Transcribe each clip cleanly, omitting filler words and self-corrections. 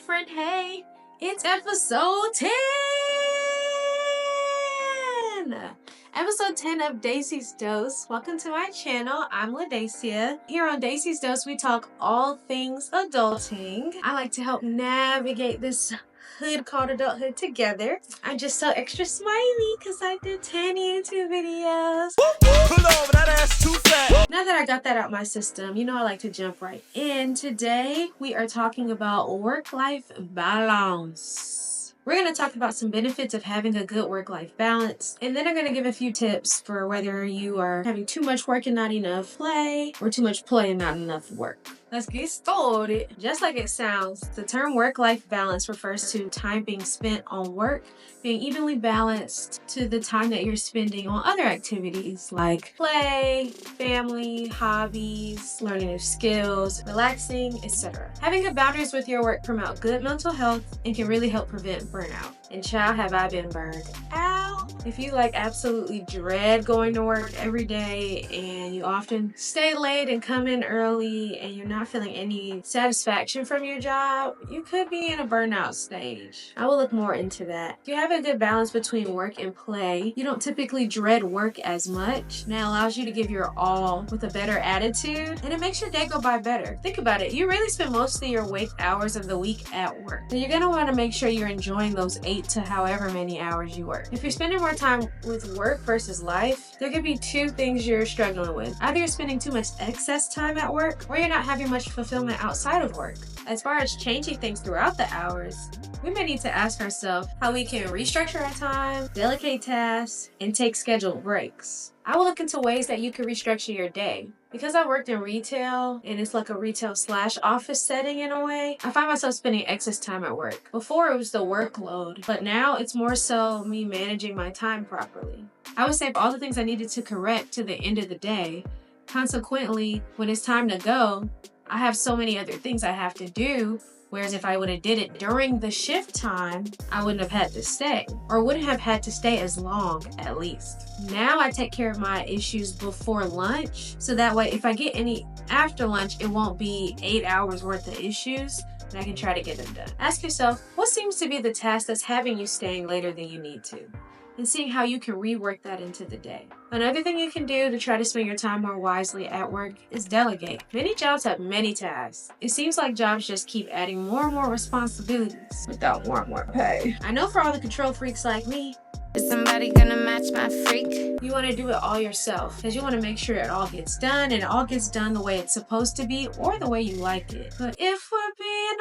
friend. Hey, it's episode 10! Episode 10 of Dacie's Dose. Welcome to my channel. I'm Dacie. Here on Dacie's Dose, we talk all things adulting. I like to help navigate this hood called adulthood together. I'm just so extra smiley because I did 10 YouTube videos. Pull over, that ass too fat. Now that I got that out my system, you know I like to jump right in. Today, we are talking about work-life balance. We're going to talk about some benefits of having a good work-life balance, and then I'm going to give a few tips for whether you are having too much work and not enough play, or too much play and not enough work. Let's get started. Just like it sounds, the term work-life balance refers to time being spent on work being evenly balanced to the time that you're spending on other activities like play, family, hobbies, learning new skills, relaxing, etc. Having good boundaries with your work promote good mental health and can really help prevent burnout. And child, have I been burned out? If you absolutely dread going to work every day and you often stay late and come in early and you're not feeling any satisfaction from your job, you could be in a burnout stage. I will look more into that. If you have a good balance between work and play, you don't typically dread work as much, and that allows you to give your all with a better attitude, and it makes your day go by better. Think about it. You really spend most of your wake hours of the week at work. So you're going to want to make sure you're enjoying those 8 to however many hours you work. If you're spending more time with work versus life, there could be two things you're struggling with. Either you're spending too much excess time at work, or you're not having much fulfillment outside of work. As far as changing things throughout the hours, we may need to ask ourselves how we can restructure our time, delegate tasks, and take scheduled breaks. I will look into ways that you can restructure your day. Because I worked in retail, and it's like a retail/office setting in a way, I find myself spending excess time at work. Before it was the workload, but now it's more so me managing my time properly. I would save all the things I needed to correct to the end of the day. Consequently, when it's time to go, I have so many other things I have to do. Whereas if I would have did it during the shift time, I wouldn't have had to stay, or wouldn't have had to stay as long at least. Now I take care of my issues before lunch, so that way if I get any after lunch, it won't be 8 hours worth of issues, and I can try to get them done. Ask yourself, what seems to be the task that's having you staying later than you need to? And seeing how you can rework that into the day. Another thing you can do to try to spend your time more wisely at work is delegate. Many jobs have many tasks. It seems like jobs just keep adding more and more responsibilities without more and more pay. I know for all the control freaks like me, is somebody gonna match my freak? You want to do it all yourself because you want to make sure it all gets done, and it all gets done the way it's supposed to be or the way you like it. But if we're being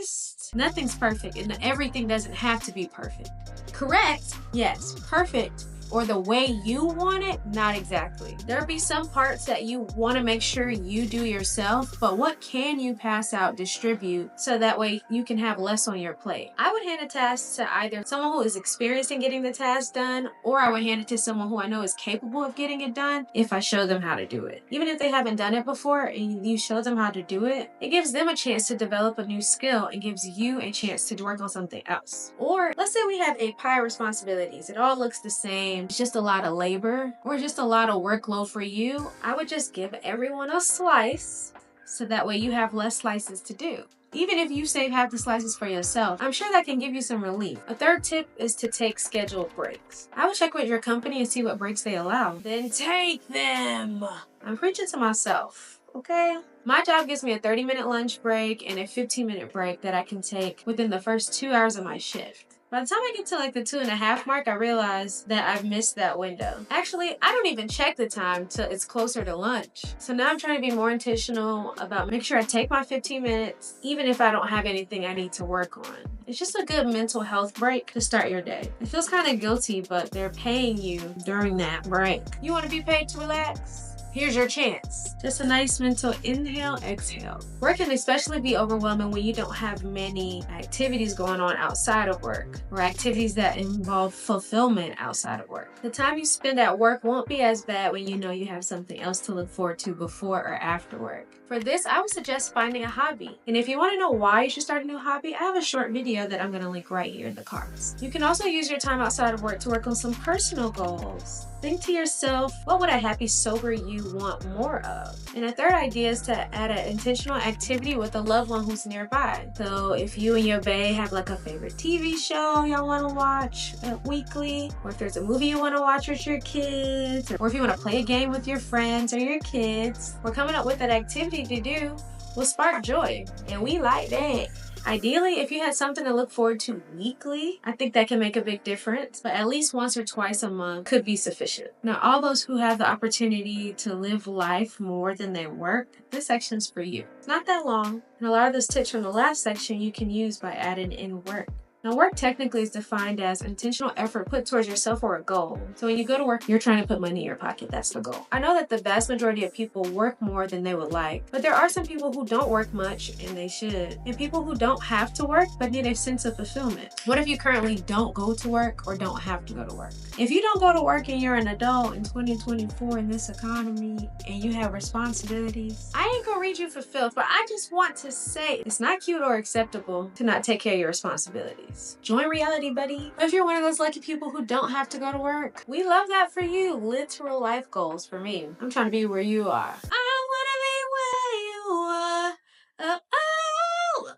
honest, nothing's perfect and everything doesn't have to be perfect. Correct? Yes. Perfect. Or the way you want it? Not exactly. There'll be some parts that you want to make sure you do yourself, but what can you pass out, distribute, so that way you can have less on your plate? I would hand a task to either someone who is experienced in getting the task done, or I would hand it to someone who I know is capable of getting it done if I show them how to do it. Even if they haven't done it before and you show them how to do it, it gives them a chance to develop a new skill and gives you a chance to work on something else. Or let's say we have a pile of responsibilities. It all looks the same. It's just a lot of labor or just a lot of workload for you. I would just give everyone a slice so that way you have less slices to do. Even if you save half the slices for yourself, I'm sure that can give you some relief. A third tip is to take scheduled breaks. I would check with your company and see what breaks they allow. Then take them. I'm preaching to myself, okay? My job gives me a 30-minute lunch break and a 15-minute break that I can take within the first 2 hours of my shift. By the time I get to the 2.5 mark, I realize that I've missed that window. Actually, I don't even check the time till it's closer to lunch. So now I'm trying to be more intentional about making sure I take my 15 minutes, even if I don't have anything I need to work on. It's just a good mental health break to start your day. It feels kind of guilty, but they're paying you during that break. You want to be paid to relax? Here's your chance. Just a nice mental inhale, exhale. Work can especially be overwhelming when you don't have many activities going on outside of work, or activities that involve fulfillment outside of work. The time you spend at work won't be as bad when you know you have something else to look forward to before or after work. For this, I would suggest finding a hobby. And if you want to know why you should start a new hobby, I have a short video that I'm going to link right here in the cards. You can also use your time outside of work to work on some personal goals. Think to yourself, what would a happy, sober you you want more of. And the third idea is to add an intentional activity with a loved one who's nearby. So if you and your bae have like a favorite TV show y'all want to watch weekly, or if there's a movie you want to watch with your kids, or if you want to play a game with your friends or your kids, we're coming up with an activity to do will spark joy, and we like that. Ideally, if you had something to look forward to weekly, I think that can make a big difference, but at least once or twice a month could be sufficient. Now, all those who have the opportunity to live life more than they work, this section's for you. It's not that long, and a lot of those tips from the last section you can use by adding in work. Now, work technically is defined as intentional effort put towards yourself or a goal. So when you go to work, you're trying to put money in your pocket. That's the goal. I know that the vast majority of people work more than they would like, but there are some people who don't work much and they should. And people who don't have to work but need a sense of fulfillment. What if you currently don't go to work or don't have to go to work? If you don't go to work and you're an adult in 2024 in this economy and you have responsibilities, I ain't gonna read you fulfilled, but I just want to say it's not cute or acceptable to not take care of your responsibilities. Join reality, buddy. If you're one of those lucky people who don't have to go to work, we love that for you. Literal life goals for me. I'm trying to be where you are. I wanna be where you are.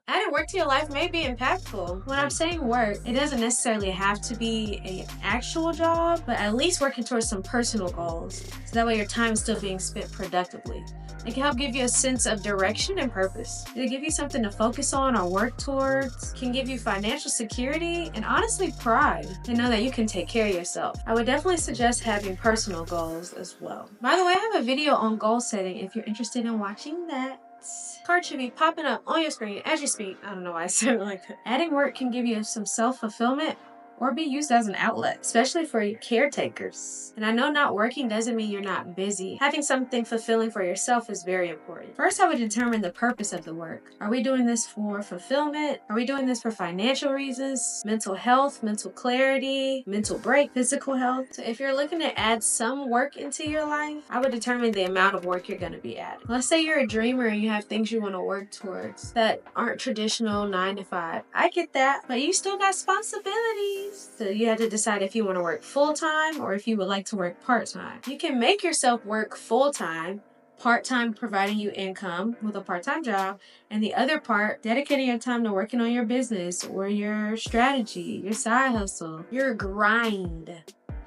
Adding work to your life may be impactful. When I'm saying work, it doesn't necessarily have to be an actual job, but at least working towards some personal goals. So that way your time is still being spent productively. It can help give you a sense of direction and purpose. It'll give you something to focus on or work towards, can give you financial security, and honestly pride to know that you can take care of yourself. I would definitely suggest having personal goals as well. By the way, I have a video on goal setting if you're interested in watching that. Card should be popping up on your screen as you speak. I don't know why I said it like that. Adding work can give you some self-fulfillment or be used as an outlet, especially for caretakers. And I know not working doesn't mean you're not busy. Having something fulfilling for yourself is very important. First, I would determine the purpose of the work. Are we doing this for fulfillment? Are we doing this for financial reasons? Mental health, mental clarity, mental break, physical health? So if you're looking to add some work into your life, I would determine the amount of work you're gonna be adding. Let's say you're a dreamer and you have things you wanna work towards that aren't traditional 9 to 5. I get that, but you still got responsibilities. So you have to decide if you want to work full-time or if you would like to work part-time. You can make yourself work full-time, part-time providing you income with a part-time job, and the other part dedicating your time to working on your business or your strategy, your side hustle, your grind.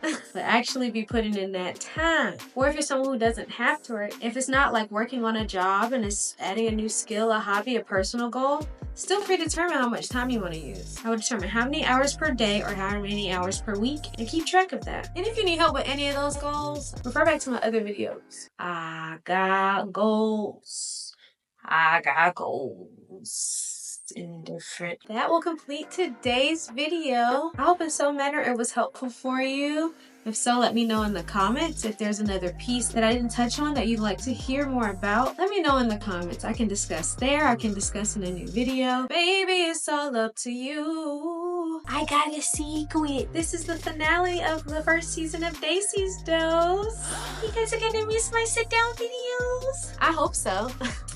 But actually be putting in that time. Or if you're someone who doesn't have to work, if it's not like working on a job and it's adding a new skill, a hobby, a personal goal, still predetermine how much time you want to use. I would determine how many hours per day or how many hours per week and keep track of that. And if you need help with any of those goals, refer back to my other videos. I got goals. Indifferent. That will complete today's video. I hope in some manner it was helpful for you. If so, let me know in the comments. If there's another piece that I didn't touch on that you'd like to hear more about, let me know in the comments. I can discuss there. I can discuss in a new video. Baby, it's all up to you. I got a secret. This is the finale of the first season of Dacie's Dose. You guys are gonna miss my sit-down videos? I hope so.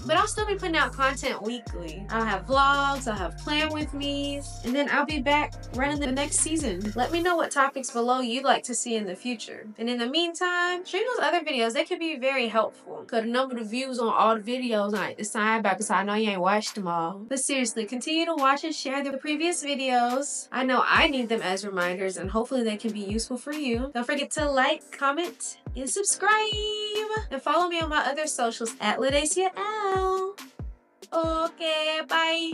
But I'll still be putting out content weekly. I'll have vlogs, I'll have plan with me's, and then I'll be back running the next season. Let me know what topics below you'd like to see in the future. And in the meantime, stream those other videos. They can be very helpful. Cause the number of views on all the videos I ain't decide about because I know you ain't watched them all. But seriously, continue to watch and share the previous videos. I know I need them as reminders and hopefully they can be useful for you. Don't forget to like, comment, and subscribe. And follow me on my other socials at Dacie. Okay, bye.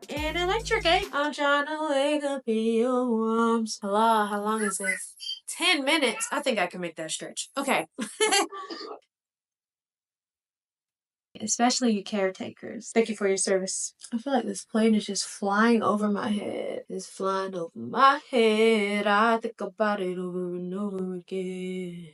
And electric, eh? I'm trying to wake up in your arms. Hello, how long is this? 10 minutes. I think I can make that stretch. Okay. Especially you caretakers. Thank you for your service. I feel like this plane is just flying over my head. It's flying over my head. I think about it over and over again.